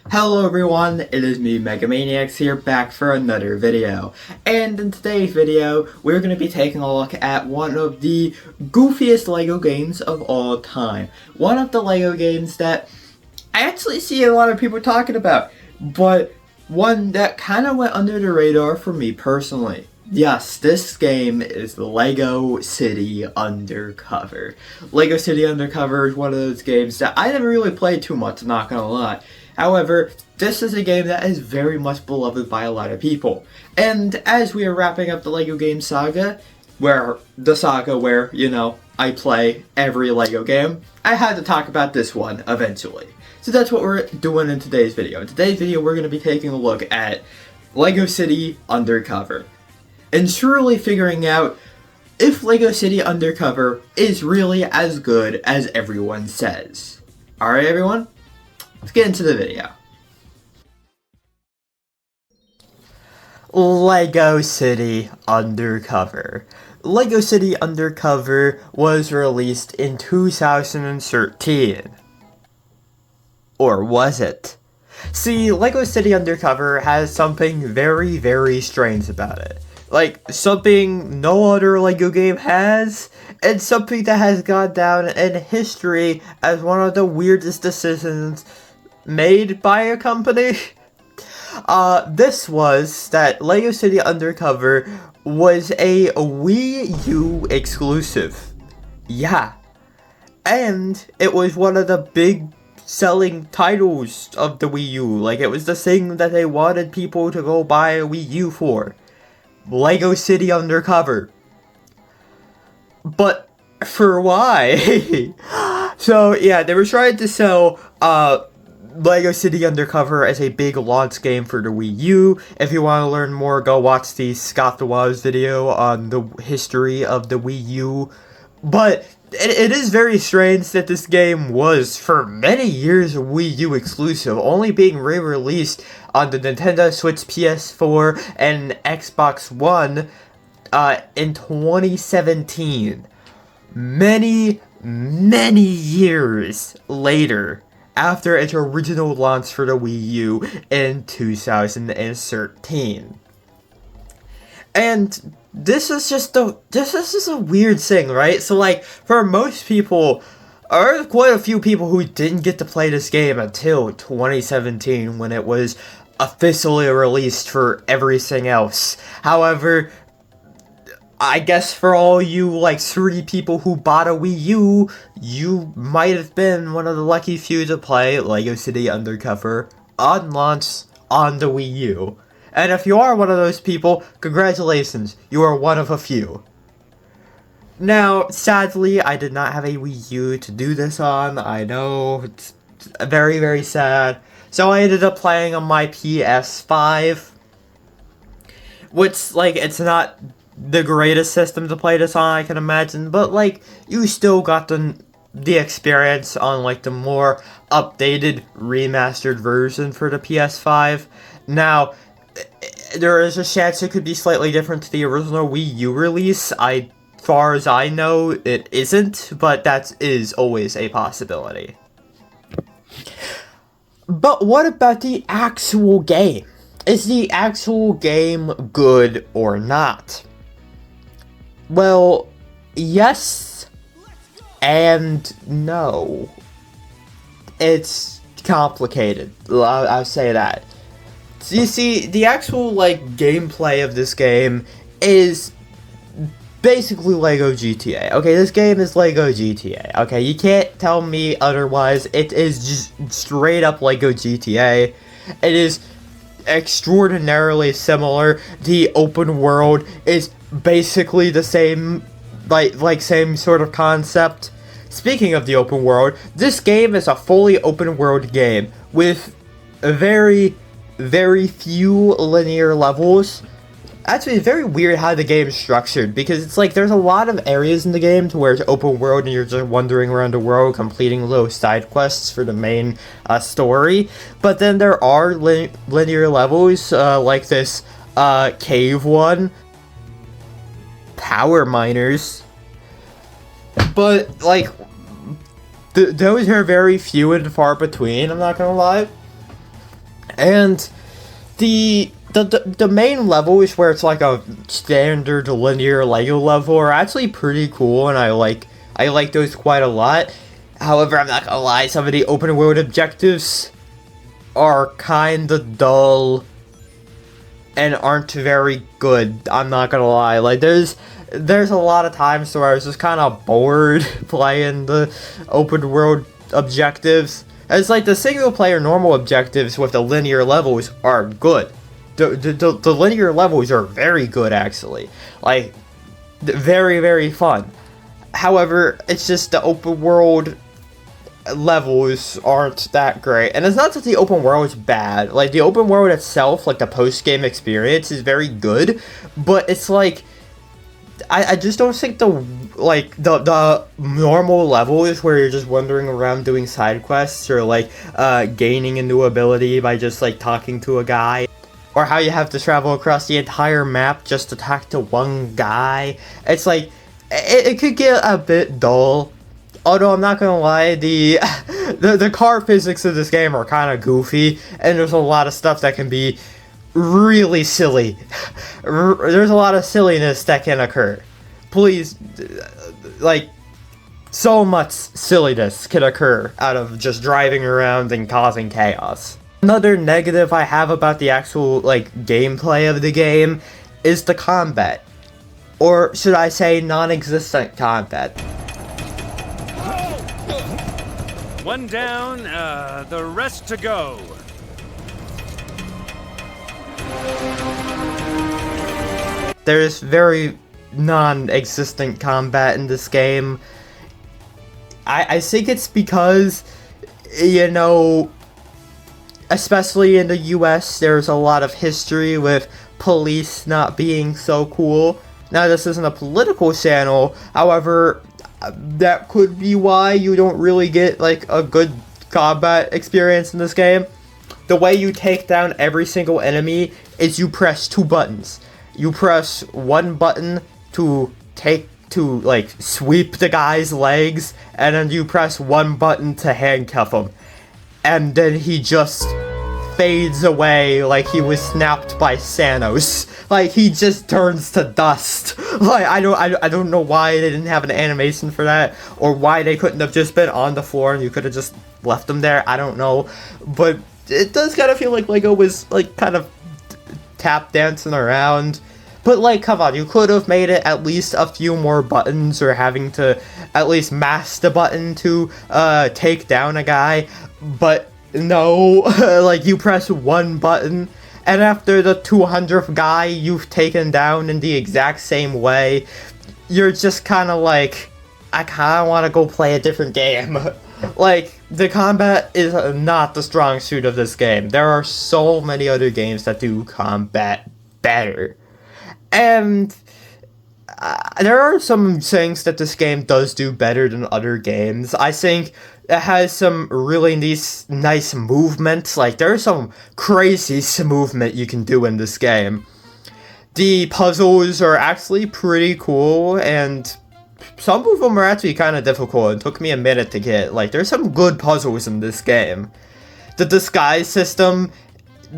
Hello everyone, it is me Megamaniacs here back for another video. And in today's video, we're going to be taking a look at one of the goofiest LEGO games of all time. One of the LEGO games that I actually see a lot of people talking about, but one that kind of went under the radar for me personally. Yes, this game is the LEGO City Undercover. LEGO City Undercover is one of those games that I never really played too much, I'm not gonna lie. However, this is a game that is very much beloved by a lot of people. And as we are wrapping up the LEGO game saga, where, you know, I play every LEGO game, I had to talk about this one eventually. So that's what we're doing in today's video. In today's video, we're going to be taking a look at LEGO City Undercover. And truly figuring out if LEGO City Undercover is really as good as everyone says. Alright everyone? Let's get into the video. LEGO City Undercover. LEGO City Undercover was released in 2013. Or was it? See, LEGO City Undercover has something very, very strange about it. Like, something no other LEGO game has, and something that has gone down in history as one of the weirdest decisions made by a company. This was that LEGO City Undercover was a Wii U exclusive. Yeah. And it was one of the big selling titles of the Wii U. Like, it was the thing that they wanted people to go buy a Wii U for. LEGO City Undercover. But for why? So, yeah, they were trying to sell, LEGO City Undercover as a big launch game for the Wii U. If you want to learn more, go watch the Scott the Woz video on the history of the Wii U. But it is very strange that this game was, for many years, a Wii U exclusive, only being re-released on the Nintendo Switch, PS4, and Xbox One in 2017. Many years later, after its original launch for the Wii U in 2013. And this is just a weird thing, right? So, like, for most people, or quite a few people who didn't get to play this game until 2017 when it was officially released for everything else. However, I guess for all you, like, 3 people who bought a Wii U, you might have been one of the lucky few to play LEGO City Undercover on launch on the Wii U. And if you are one of those people, congratulations, you are one of a few. Now, sadly, I did not have a Wii U to do this on. I know, it's very, very sad. So I ended up playing on my PS5. Which, like, it's not the greatest system to play this on, I can imagine. But, like, you still got the experience on, like, the more updated, remastered version for the PS5. Now, there is a chance it could be slightly different to the original Wii U release. Far as I know, it isn't, but that is always a possibility. But what about the actual game? Is the actual game good or not? Well, yes and no. It's complicated, I'll say that. So you see, the actual, like, gameplay of this game is basically LEGO GTA. Okay, this game is LEGO GTA. Okay, you can't tell me otherwise. It is just straight up LEGO GTA. It is extraordinarily similar. The open world is basically the same, like same sort of concept. Speaking of the open world, this game is a fully open world game with a very few linear levels. Actually, it's very weird how the game is structured, because it's like there's a lot of areas in the game to where it's open world and you're just wandering around the world completing little side quests for the main story. But then there are linear levels, like this cave one, power miners. But, like, those are very few and far between, I'm not gonna lie. And the main levels where it's like a standard linear Lego level are actually pretty cool, and I like those quite a lot. However, I'm not gonna lie, some of the open world objectives are kinda dull and aren't very good. I'm not gonna lie. Like there's a lot of times where I was just kind of bored playing the open world objectives. It's like the single player normal objectives with the linear levels are good. The linear levels are very good, actually. Like, very, very fun. However, it's just the open world levels aren't that great. And it's not that the open world is bad. Like, the open world itself, like the post-game experience, is very good. But it's like, I just don't think the normal levels where you're just wandering around doing side quests or like gaining a new ability by just like talking to a guy, or how you have to travel across the entire map just to talk to one guy. It's like it could get a bit dull. Although I'm not gonna lie, the car physics of this game are kind of goofy, and there's a lot of stuff that can be really silly. There's a lot of silliness that can occur. Please, like, so much silliness can occur out of just driving around and causing chaos. Another negative I have about the actual, like, gameplay of the game is the combat. Or should I say non-existent combat. One down, the rest to go. There's very non-existent combat in this game. I think it's because, you know, especially in the US, there's a lot of history with police not being so cool. Now, this isn't a political channel, however, that could be why you don't really get, like, a good combat experience in this game. The way you take down every single enemy is you press 2 buttons. You press one button to sweep the guy's legs, and then you press one button to handcuff him. And then he just fades away like he was snapped by Thanos. Like, he just turns to dust. Like, I don't know why they didn't have an animation for that, or why they couldn't have just been on the floor and you could have just left them there. I don't know. But it does kind of feel like Lego was, like, kind of tap dancing around. But, like, come on, you could have made it at least a few more buttons, or having to at least mash the button to take down a guy. But no, like, you press one button, and after the 200th guy you've taken down in the exact same way, you're just kind of like, I kind of want to go play a different game. Like, the combat is not the strong suit of this game. There are so many other games that do combat better. And there are some things that this game does do better than other games. I think it has some really nice movements. Like, there's some crazy movement you can do in this game. The puzzles are actually pretty cool, and some of them are actually kind of difficult. It took me a minute to get. Like, there's some good puzzles in this game. The disguise system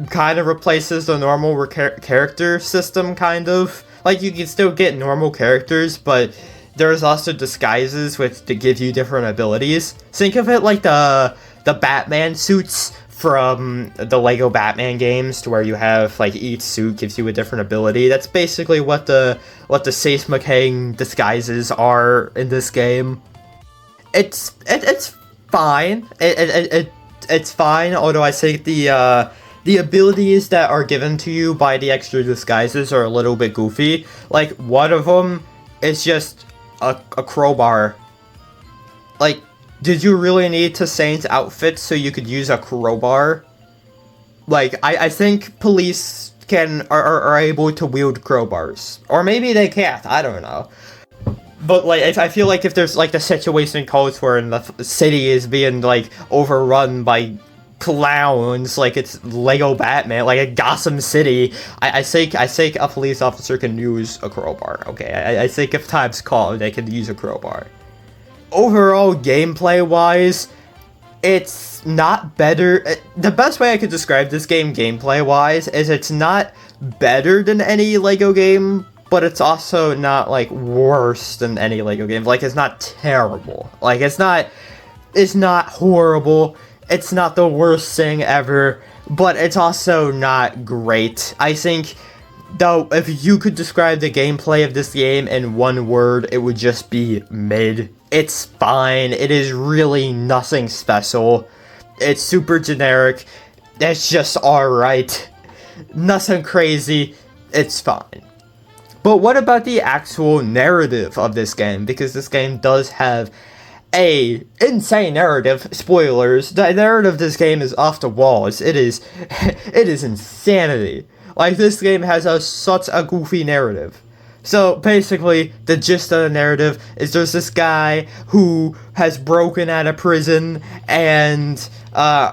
kind of replaces the normal character system, kind of. Like, you can still get normal characters, but there's also disguises to give you different abilities. Think of it like the Batman suits from the Lego Batman games, to where you have, like, each suit gives you a different ability. That's basically what the Seth MacFarlane disguises are in this game. It's fine. It's fine, although I think the abilities that are given to you by the extra disguises are a little bit goofy. Like, one of them is just a crowbar. Like, did you really need to change outfits so you could use a crowbar? Like, I think police are able to wield crowbars. Or maybe they can't, I don't know. But, like, I feel like if there's, like, the situation calls for, and the city is being, like, overrun by clowns, like it's Lego Batman, like a Gotham City, I think a police officer can use a crowbar. Okay, I think if time's called, they can use a crowbar. Overall, gameplay-wise, it's it's not better. The best way I could describe this game gameplay-wise is it's not better than any LEGO game, but it's also not, like, worse than any LEGO game. Like, it's not terrible. Like, it's not horrible. It's not the worst thing ever, but it's also not great. I think, though, if you could describe the gameplay of this game in one word, it would just be mid. It's fine. It is really nothing special. It's super generic. It's just alright. Nothing crazy. It's fine. But what about the actual narrative of this game? Because this game does have a insane narrative. Spoilers. The narrative of this game is off the walls. It is insanity. Like, this game has such a goofy narrative. So, basically, the gist of the narrative is there's this guy who has broken out of prison, and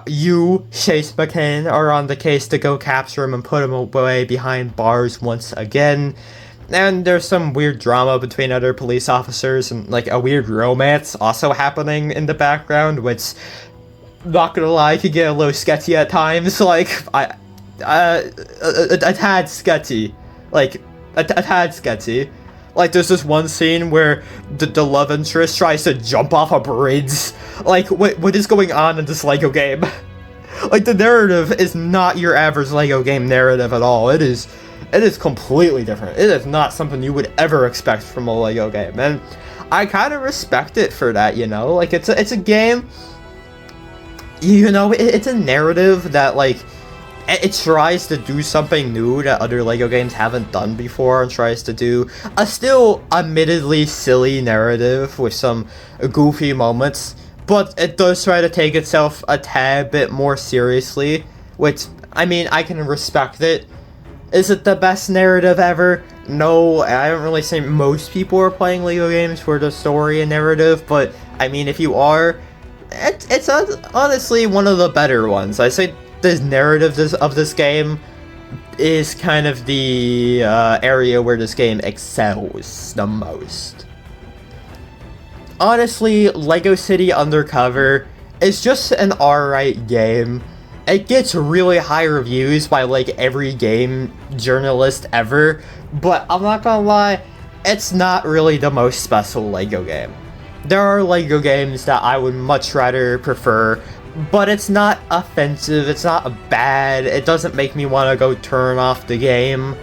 you, Chase McCain, are on the case to go capture him and put him away behind bars once again. And there's some weird drama between other police officers, and, like, a weird romance also happening in the background, which, not gonna lie, could get a little sketchy at times. Like, a tad sketchy. Like, a tad sketchy. Like, there's this one scene where the love interest tries to jump off a bridge. Like, what is going on in this LEGO game? Like, the narrative is not your average LEGO game narrative at all. It is completely different. It is not something you would ever expect from a LEGO game. And I kind of respect it for that, you know? Like, it's a game, you know, it's a narrative that, like, it tries to do something new that other LEGO games haven't done before, and tries to do a still admittedly silly narrative with some goofy moments, but it does try to take itself a tad bit more seriously, which, I mean, I can respect it. Is it the best narrative ever? No, I don't really think most people are playing LEGO games for the story and narrative, but, I mean, if you are, it's honestly one of the better ones. I say the narrative of this game is kind of the area where this game excels the most. Honestly, LEGO City Undercover is just an alright game. It gets really high reviews by, like, every game journalist ever, but I'm not gonna lie, it's not really the most special LEGO game. There are LEGO games that I would much rather prefer, but it's not offensive, it's not bad, it doesn't make me want to go turn off the game.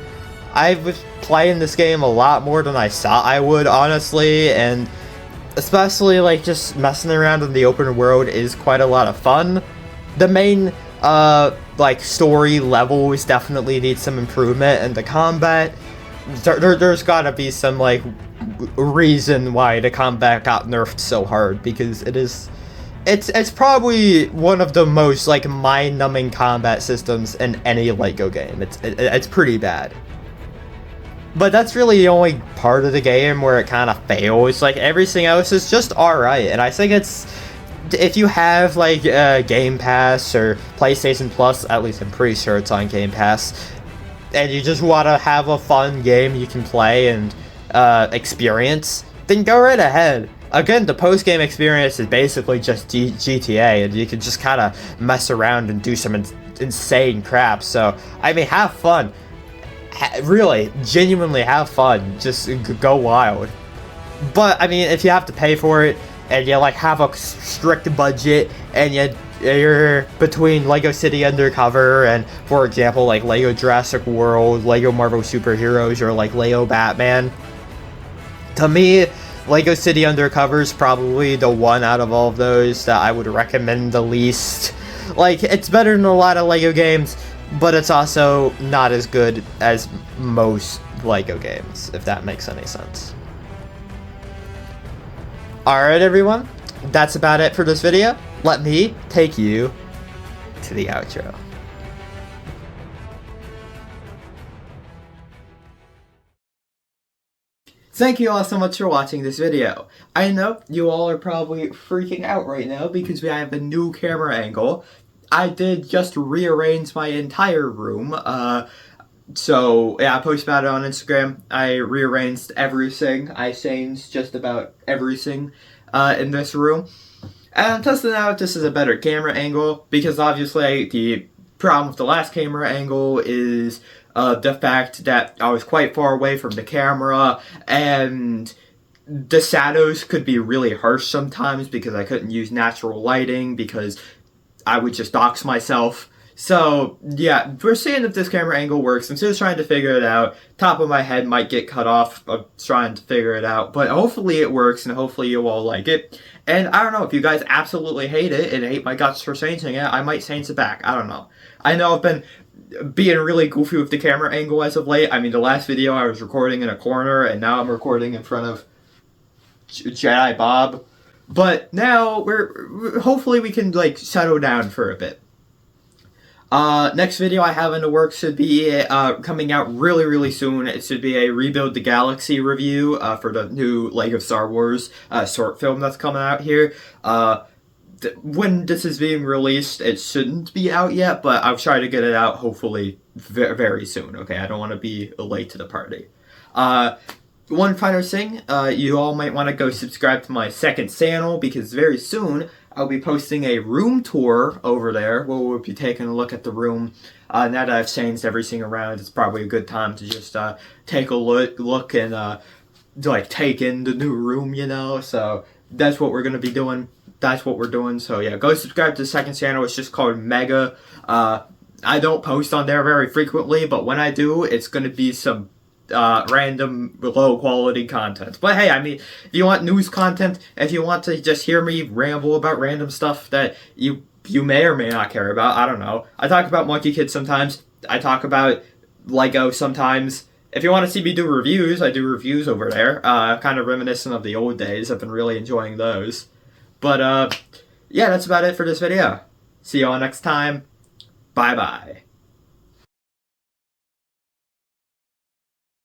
I was playing this game a lot more than I thought I would, honestly, and especially, like, just messing around in the open world is quite a lot of fun. The main, like, story levels definitely need some improvement, and the combat, there's gotta be some, like, reason why the combat got nerfed so hard, because it's probably one of the most, like, mind-numbing combat systems in any LEGO game. It's pretty bad. But that's really the only part of the game where it kind of fails. Like, everything else is just alright, and I think it's, if you have, like, Game Pass or PlayStation Plus, at least I'm pretty sure it's on Game Pass, and you just want to have a fun game you can play and experience, then go right ahead. Again, the post-game experience is basically just GTA, and you can just kind of mess around and do some insane crap. So, I mean, have fun. Really, genuinely have fun. Just go wild. But, I mean, if you have to pay for it, and you, like, have a strict budget, and you're between LEGO City Undercover and, for example, like, LEGO Jurassic World, LEGO Marvel Superheroes, or, like, LEGO Batman, to me, LEGO City Undercover is probably the one out of all of those that I would recommend the least. Like, it's better than a lot of LEGO games, but it's also not as good as most LEGO games, if that makes any sense. Alright, everyone, that's about it for this video. Let me take you to the outro. Thank you all so much for watching this video. I know you all are probably freaking out right now because we have a new camera angle. I did just rearrange my entire room, so yeah, I posted about it on Instagram. I rearranged everything. I changed just about everything in this room. And I'm testing out if this is a better camera angle, because obviously the problem with the last camera angle is the fact that I was quite far away from the camera, and the shadows could be really harsh sometimes because I couldn't use natural lighting because I would just dox myself. So, yeah, we're seeing if this camera angle works. I'm still trying to figure it out. Top of my head might get cut off of trying to figure it out. But hopefully it works, and hopefully you all like it. And I don't know, if you guys absolutely hate it and hate my guts for changing it, I might change it back. I don't know. I know I've been being really goofy with the camera angle as of late. I mean, the last video I was recording in a corner, and now I'm recording in front of Jedi Bob. But now we're hopefully we can like settle down for a bit. Next video I have in the works should be coming out really soon. It should be a Rebuild the Galaxy review for the new Lego Star Wars short film that's coming out here. When this is being released, it shouldn't be out yet, but I'll try to get it out hopefully very soon. Okay, I don't want to be late to the party. One final thing, you all might want to go subscribe to my second channel, because very soon I'll be posting a room tour over there where we'll be taking a look at the room. Now that I've changed everything around, it's probably a good time to just take a look and like take in the new room, you know. So that's what we're gonna be doing. That's what we're doing. So yeah, go subscribe to the second channel. It's just called Mega. I don't post on there very frequently, but when I do, it's gonna be some random low quality content. But hey, I mean, if you want news content, if you want to just hear me ramble about random stuff that you may or may not care about, I don't know. I talk about Monkey Kid sometimes. I talk about Lego sometimes. If you want to see me do reviews, I do reviews over there. Kind of reminiscent of the old days. I've been really enjoying those. But yeah, that's about it for this video. See you all next time. Bye bye.